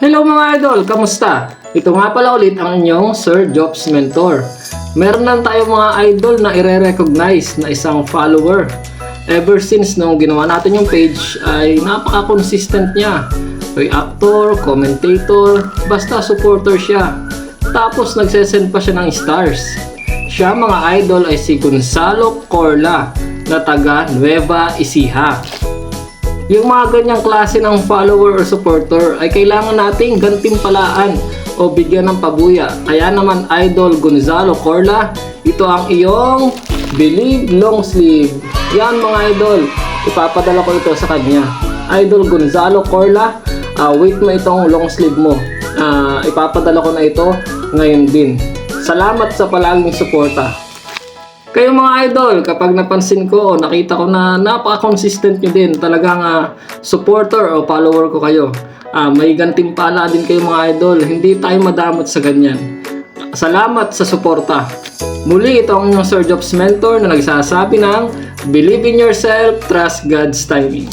Hello mga idol, kamusta? Ito nga pala ulit ang inyong Sir Jobs Mentor. Meron lang tayo mga idol na i-recognize na isang follower. Ever since nung ginawa natin yung page ay napaka-consistent niya. May actor, commentator, basta supporter siya. Tapos nagsesend pa siya ng stars. Siya mga idol ay si Gonzalo Corla na taga Nueva Ecija. Yung mga ganyang klase ng follower or supporter ay kailangan nating gantimpalaan o bigyan ng pabuya. Kaya naman Idol Gonzalo Corla, ito ang iyong Believe Long Sleeve. Yan mga idol, ipapadala ko ito sa kanya. Idol Gonzalo Corla, wait mo itong long sleeve mo. Ipapadala ko na ito ngayon din. Salamat sa palaging suporta. Kayo mga idol, kapag napansin ko o nakita ko na napaka-consistent nyo din, talagang supporter o follower ko kayo. May gantimpala din kayo mga idol, hindi tayo madamot sa ganyan. Salamat sa suporta. Muli ito ang inyong Sir Jobs Mentor na nagsasabi ng Believe in yourself, trust God's timing.